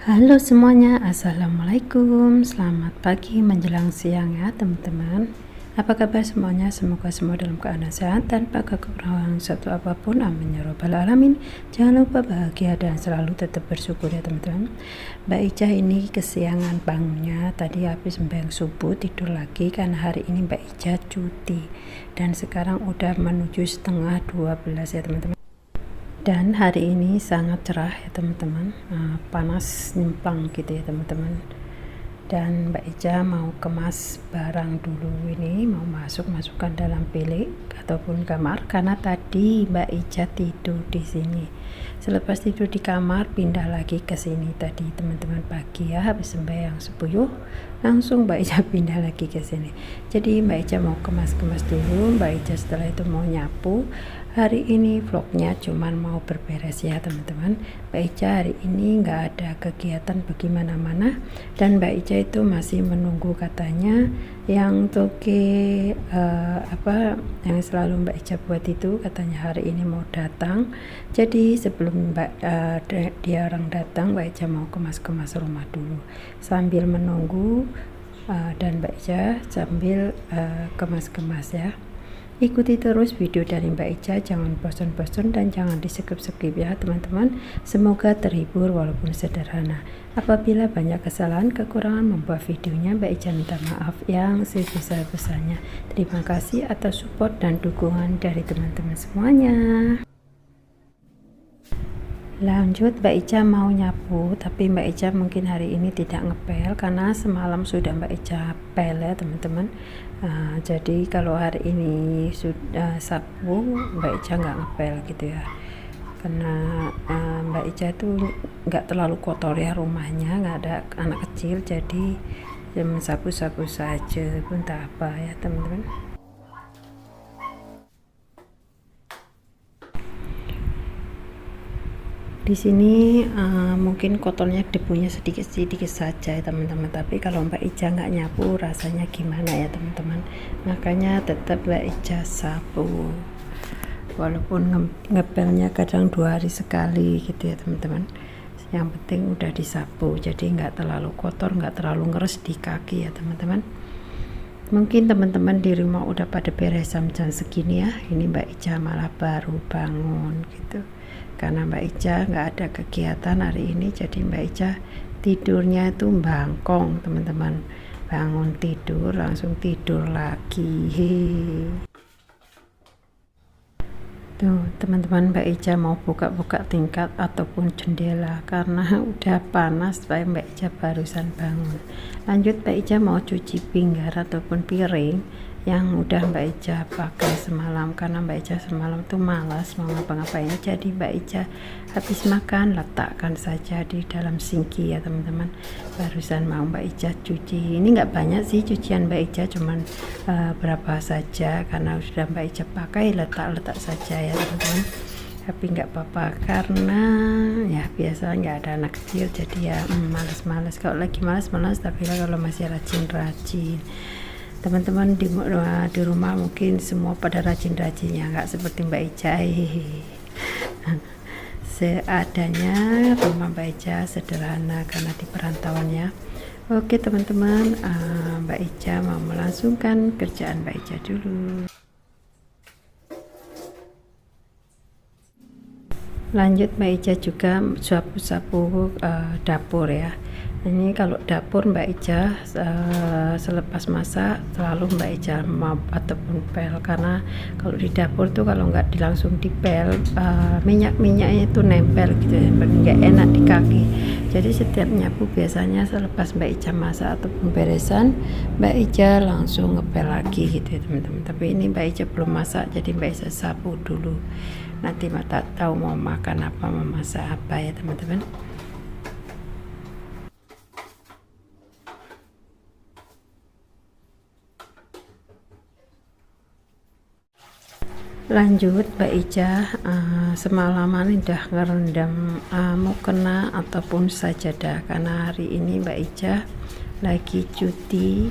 Halo semuanya, assalamualaikum, selamat pagi menjelang siang ya teman-teman. Apa kabar semuanya? Semoga semua dalam keadaan sehat tanpa kekurangan satu apapun, amin ya robbal alamin. Jangan lupa bahagia dan selalu tetap bersyukur ya teman-teman. Mbak Ica ini kesiangan bangunnya, tadi habis sembahyang subuh tidur lagi karena hari ini Mbak Ica cuti. Dan sekarang udah menuju setengah 12 ya teman-teman. Dan hari ini sangat cerah ya teman-teman, panas nyimpang gitu ya teman-teman. Dan Mbak Ica mau kemas barang dulu, ini mau masukkan dalam bilik ataupun kamar karena tadi Mbak Ica tidur di sini. Selepas tidur di kamar pindah lagi ke sini tadi teman-teman, pagi ya habis sembahyang subuh langsung Mbak Ica pindah lagi ke sini. Jadi Mbak Ica mau kemas-kemas dulu, Mbak Ica setelah itu mau nyapu. Hari ini vlognya cuman mau berberes ya teman-teman. Mbak Ica hari ini nggak ada kegiatan bagaimana-mana, dan Mbak Ica itu masih menunggu katanya yang toke yang selalu Mbak Ica buat itu katanya hari ini mau datang. Jadi sebelum dia orang datang, Mbak Ica mau kemas-kemas rumah dulu sambil menunggu, dan Mbak Ica sambil kemas-kemas ya. Ikuti terus video dari Mbak Ica, jangan bosan-bosan dan jangan di skip-skip ya teman-teman. Semoga terhibur walaupun sederhana. Apabila banyak kesalahan kekurangan membuat videonya, Mbak Ica minta maaf yang sebesar-besarnya. Terima kasih atas support dan dukungan dari teman-teman semuanya. Lanjut, Mbak Ica mau nyapu, tapi Mbak Ica mungkin hari ini tidak ngepel karena semalam sudah Mbak Ica pel ya teman-teman. Jadi kalau hari ini sudah sapu, Mbak Ica nggak ngepel gitu ya, karena Mbak Ica itu nggak terlalu kotor ya rumahnya, nggak ada anak kecil, jadi sapu-sapu saja pun tak apa ya teman-teman. Di sini mungkin kotornya debunya sedikit-sedikit saja ya teman-teman, tapi kalau Mbak Ica nggak nyapu rasanya gimana ya teman-teman. Makanya tetap Mbak Ica sapu walaupun ngepelnya kadang 2 hari sekali gitu ya teman-teman. Yang penting udah disapu, jadi nggak terlalu kotor, nggak terlalu ngeres di kaki ya teman-teman. Mungkin teman-teman di rumah udah pada beres jam segini ya. Ini Mbak Ica malah baru bangun gitu, karena Mbak Ica nggak ada kegiatan hari ini, jadi Mbak Ica tidurnya itu bangkong teman-teman, bangun tidur langsung tidur lagi. Tuh teman-teman, Mbak Ica mau buka-buka tingkat ataupun jendela karena udah panas, Mbak Ica barusan bangun. Lanjut, Mbak Ica mau cuci pinggan ataupun piring yang udah Mbak Ica pakai semalam, karena Mbak Ica semalam tuh malas mau ngapa-ngapain, jadi Mbak Ica habis makan letakkan saja di dalam sinki ya teman-teman. Barusan mau Mbak Ica cuci, ini nggak banyak sih cucian Mbak Ica, cuman berapa saja karena sudah Mbak Ica pakai, letak saja ya teman-teman. Tapi nggak apa-apa karena ya biasa nggak ada anak kecil, jadi ya males-males. Kalau lagi males-males, tapi kalau masih rajin-rajin teman-teman di rumah mungkin semua pada rajin-rajinnya, nggak seperti Mbak Ica. Seadanya rumah Mbak Ica sederhana karena di perantauan ya. Oke teman-teman, Mbak Ica mau melangsungkan kerjaan Mbak Ica dulu. Lanjut, Mbak Ica juga sapu-sapu dapur ya. Ini kalau dapur Mbak Ica selepas masak selalu Mbak Ica mop ataupun pel, karena kalau di dapur tuh kalau nggak langsung dipel minyak-minyaknya itu nempel gitu ya, nggak enak di kaki. Jadi setiap nyapu biasanya selepas Mbak Ica masak ataupun beresan, Mbak Ica langsung ngepel lagi gitu ya teman-teman. Tapi ini Mbak Ica belum masak, jadi Mbak Ica sapu dulu. Nanti tak tahu mau makan apa, mau masak apa ya teman-teman. Lanjut, Mbak Ica semalaman udah ngerendam mukena ataupun sajadah, karena hari ini Mbak Ica lagi cuti.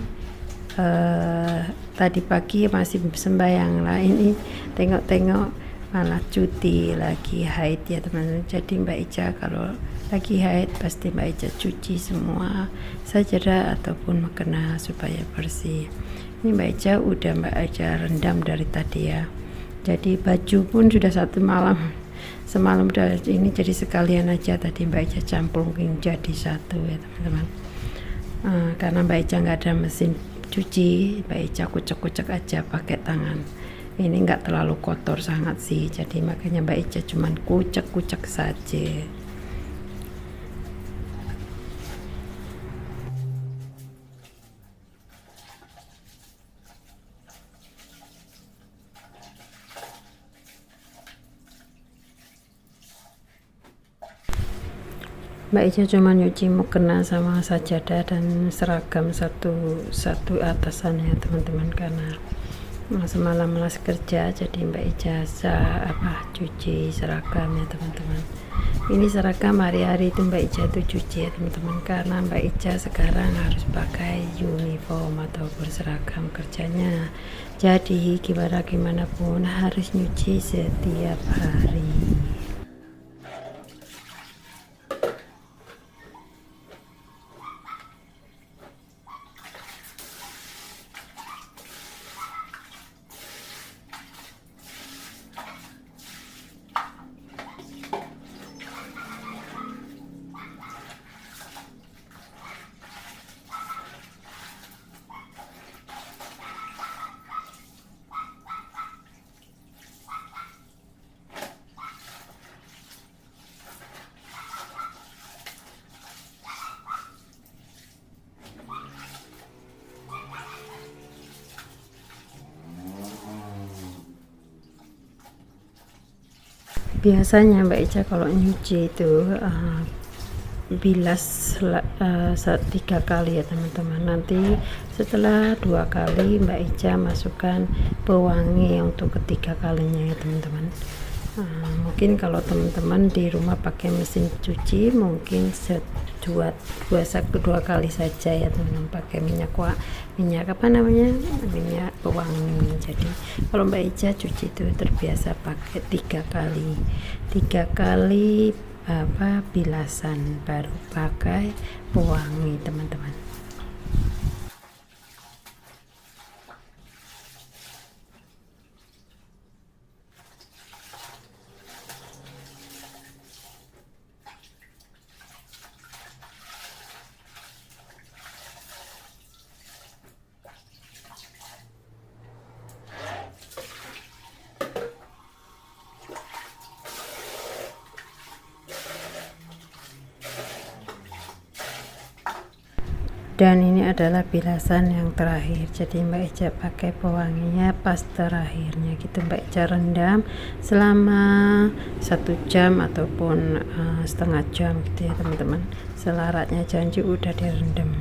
Tadi pagi masih sembahyang lah, ini tengok-tengok malah cuti lagi haid ya teman-teman. Jadi Mbak Ica kalau lagi haid pasti Mbak Ica cuci semua sajadah ataupun mukena supaya bersih. Ini Mbak Ica udah Mbak Ica rendam dari tadi ya, jadi baju pun sudah satu malam semalam udah ini, jadi sekalian aja tadi Mbak Ica campurkan jadi satu ya teman-teman. Karena Mbak Ica nggak ada mesin cuci, Mbak Ica kucek-kucek aja pakai tangan. Ini nggak terlalu kotor sangat sih, jadi makanya Mbak Ica cuman kucek-kucek saja. Mbak Ica cuma nyuci mukena sama sajadah dan seragam satu atasannya teman-teman, karena semalam malas kerja jadi Mbak Ica cuci seragam ya teman-teman. Ini seragam hari-hari itu Mbak Ica tuh cuci ya teman-teman, karena Mbak Ica sekarang harus pakai uniform atau berseragam kerjanya, jadi gimana pun harus nyuci setiap hari. Biasanya Mbak Ica kalau nyuci itu bilas 3 kali ya teman-teman. Nanti setelah 2 kali Mbak Ica masukkan pewangi untuk ketiga kalinya ya teman-teman. Mungkin kalau teman-teman di rumah pakai mesin cuci mungkin dua kali saja ya teman-teman, pakai minyak minyak pewangi. Jadi kalau Mbak Ica cuci itu terbiasa pakai 3 kali bilasan baru pakai pewangi teman-teman. Dan ini adalah bilasan yang terakhir, jadi Mbak Ica pakai pewanginya pas terakhirnya gitu. Mbak Ica rendam selama 1 jam ataupun setengah jam gitu ya teman-teman. Selaratnya janji udah direndam.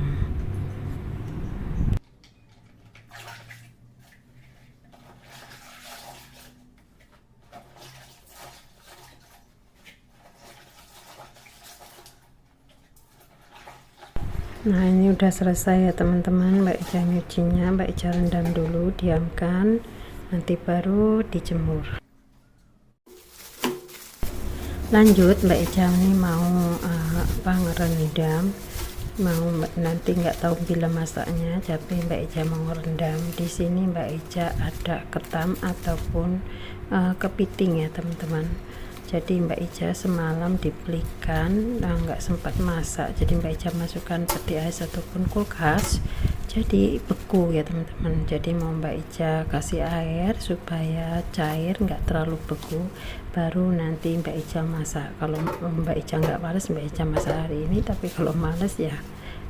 Nah ini udah selesai ya teman-teman, Mbak Ica nyucinya. Mbak Ica rendam dulu, diamkan, nanti baru dijemur. Lanjut Mbak Ica ini mau ngerendam, mau nanti nggak tahu bila masaknya, tapi Mbak Ica mau rendam. Di sini Mbak Ica ada ketam ataupun kepiting ya teman-teman. Jadi Mbak Ica semalam dibelikan, nggak sempat masak, jadi Mbak Ica masukkan peti es ataupun kulkas, jadi beku ya teman-teman. Jadi mau Mbak Ica kasih air supaya cair, nggak terlalu beku, baru nanti Mbak Ica masak. Kalau Mbak Ica nggak males, Mbak Ica masak hari ini, tapi kalau males ya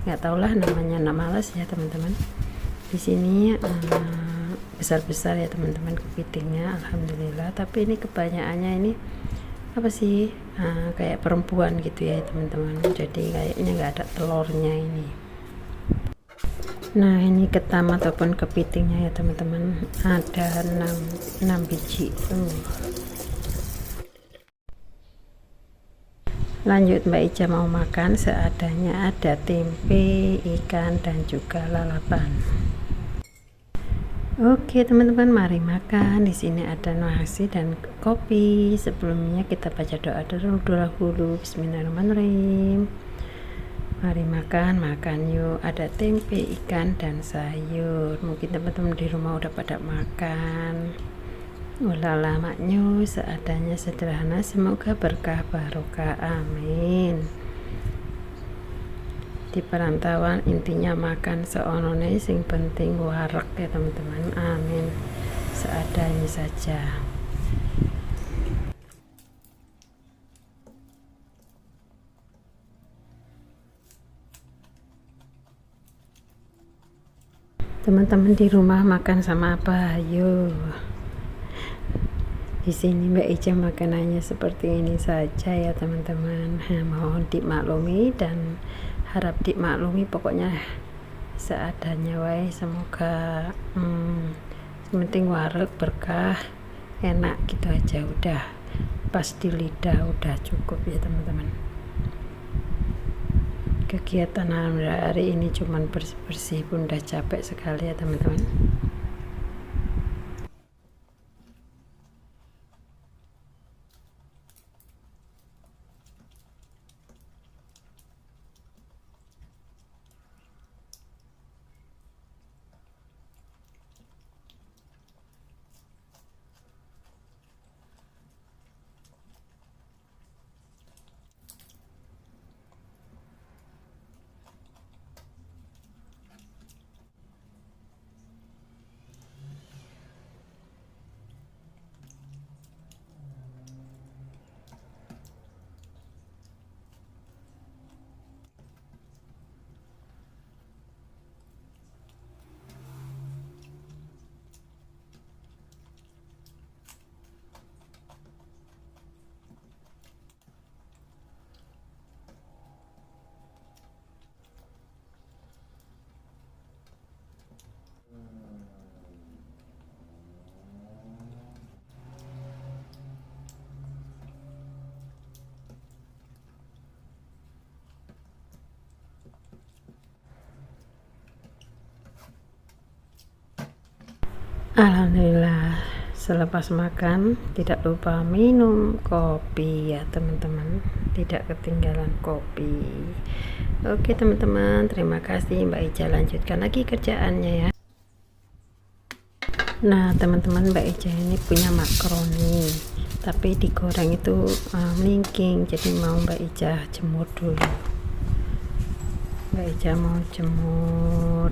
nggak tahulah, namanya males ya teman-teman. Di sini besar-besar ya teman-teman kepitingnya, alhamdulillah. Tapi ini kebanyakannya ini kayak perempuan gitu ya teman-teman, jadi kayaknya nggak ada telurnya ini. Nah ini ketam ataupun kepitingnya ya teman-teman, ada 6 biji. Lanjut Mbak Ica mau makan seadanya, ada tempe, ikan dan juga lalapan. Oke teman-teman, mari makan. Di sini ada nasi dan kopi. Sebelumnya kita baca doa dulu. Bismillahirrahmanirrahim. Mari makan yuk. Ada tempe, ikan, dan sayur. Mungkin teman-teman di rumah udah pada makan. Ulala maknyo seadanya, sederhana, semoga berkah barokah, amin. Di perantauan intinya makan seonone, sing penting warek ya teman-teman, amin. Seadanya saja. Teman-teman di rumah makan sama apa? Ayo. Di sini Mbak Ica makanannya seperti ini saja ya teman-teman. Mohon dimaklumi dan harap dimaklumi, pokoknya seadanya wae. Semoga penting wareg, berkah, enak gitu aja, udah pas di lidah, udah cukup ya teman-teman. Kegiatan hari ini cuman bersih-bersih pun udah capek sekali ya teman-teman. Alhamdulillah, selepas makan tidak lupa minum kopi ya teman-teman, tidak ketinggalan kopi. Oke teman-teman, terima kasih. Mbak Ica lanjutkan lagi kerjaannya ya. Nah teman-teman, Mbak Ica ini punya makaroni tapi digoreng itu melingking, jadi mau Mbak Ica jemur dulu. Mbak Ica mau jemur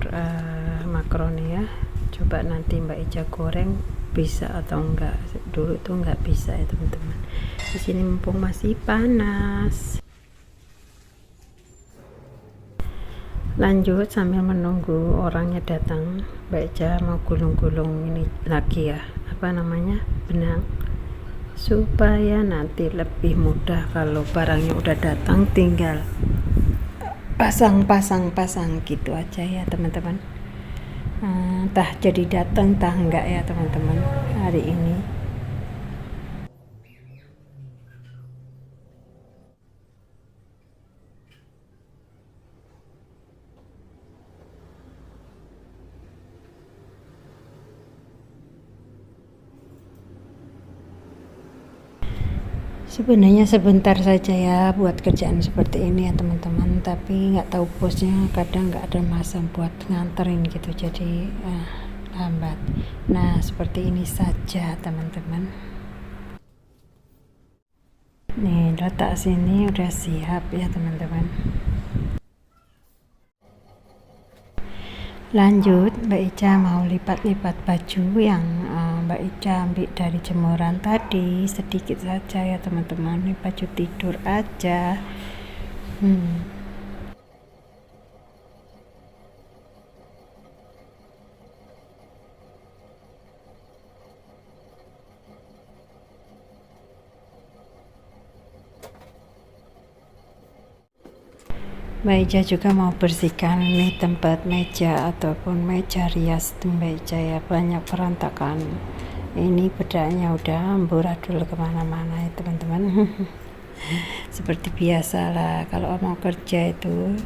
makaroni ya, coba nanti Mbak Ica goreng bisa atau enggak. Dulu itu enggak bisa ya teman-teman. Di sini mumpung masih panas. Lanjut sambil menunggu orangnya datang, Mbak Ica mau gulung-gulung ini lagi ya, apa namanya, benang, supaya nanti lebih mudah kalau barangnya udah datang, tinggal pasang gitu aja ya teman-teman. Entah jadi datang entah enggak ya teman-teman hari ini. Sebenarnya sebentar saja ya buat kerjaan seperti ini ya teman-teman, tapi nggak tahu bosnya kadang nggak ada masa buat nganterin gitu, jadi lambat. Nah seperti ini saja teman-teman. Nih letak sini udah siap ya teman-teman. Lanjut Mbak Ica mau lipat-lipat baju yang Mbak Ica ambil dari jemuran tadi, sedikit saja ya teman-teman. Ini baju tidur aja. Mbak Ica juga mau bersihkan nih tempat meja ataupun meja rias Mbak Ica ya, banyak perantakan. Ini bedaknya udah amburadul kemana-mana ya teman-teman. Seperti biasa lah kalau mau kerja itu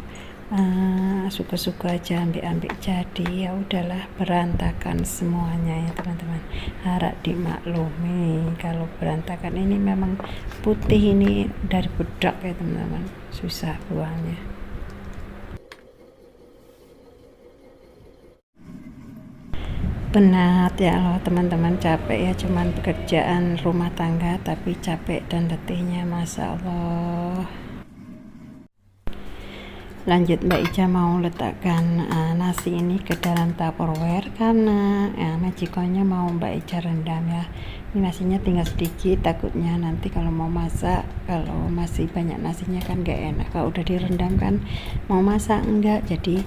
suka-suka aja ambil jadi, ya udahlah berantakan semuanya ya teman-teman. Harap dimaklumi kalau berantakan ini memang putih ini dari bedak ya teman-teman, susah buangnya. Penat ya Allah teman-teman, capek ya, cuman pekerjaan rumah tangga tapi capek dan letihnya Masya Allah. Lanjut, Mbak Ica mau letakkan nasi ini ke dalam tupperware karena magickonnya mau Mbak Ica rendam ya. Ini nasinya tinggal sedikit, takutnya nanti kalau mau masak, kalau masih banyak nasinya kan gak enak. Kalau udah direndam kan mau masak enggak, jadi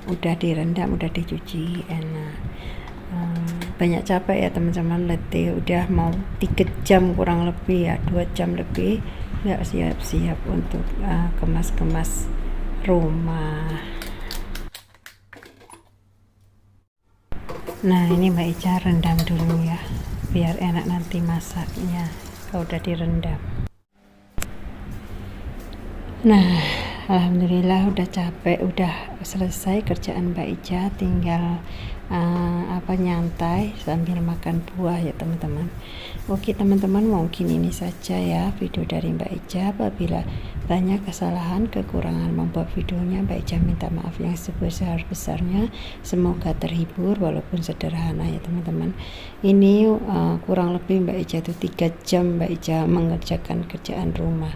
udah direndam, udah dicuci enak. Banyak capek ya teman-teman, letih, udah mau 3 jam kurang lebih ya, 2 jam lebih nggak siap-siap untuk kemas-kemas rumah. Nah ini Mbak Ica rendam dulu ya, biar enak nanti masaknya kalau udah direndam. Nah alhamdulillah udah capek, udah selesai kerjaan Mbak Ica, tinggal nyantai sambil makan buah ya teman-teman. Oke teman-teman, mungkin ini saja ya video dari Mbak Ica. Apabila banyak kesalahan kekurangan membuat videonya, Mbak Ica minta maaf yang sebesar-besarnya. Semoga terhibur walaupun sederhana ya teman-teman. Ini kurang lebih Mbak Ica itu 3 jam Mbak Ica mengerjakan kerjaan rumah.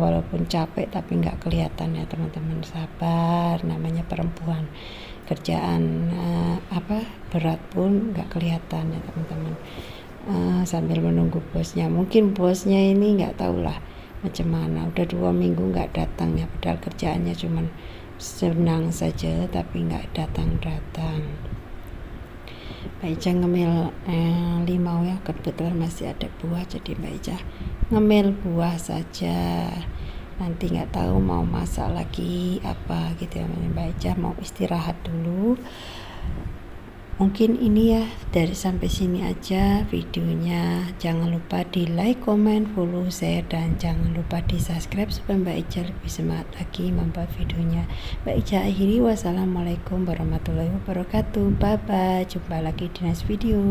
Walaupun capek tapi nggak kelihatan ya teman-teman, sabar, namanya perempuan. Kerjaan berat pun nggak kelihatan ya teman-teman. Sambil menunggu bosnya, mungkin bosnya ini nggak tahu lah macam mana, udah 2 minggu nggak datang ya, padahal kerjaannya cuman senang saja tapi nggak datang-datang. Mbak Ica ngemil limau ya, kebetulan masih ada buah, jadi Mbak Ica ngemil buah saja. Nanti nggak tahu mau masak lagi apa gitu ya, Mbak Ica mau istirahat dulu. Mungkin ini ya, dari sampai sini aja videonya. Jangan lupa di like, comment, follow, share, dan jangan lupa di subscribe supaya Mbak Ica lebih semangat lagi membuat videonya. Mbak Ica akhiri, wassalamualaikum warahmatullahi wabarakatuh. Bye bye, jumpa lagi di next video.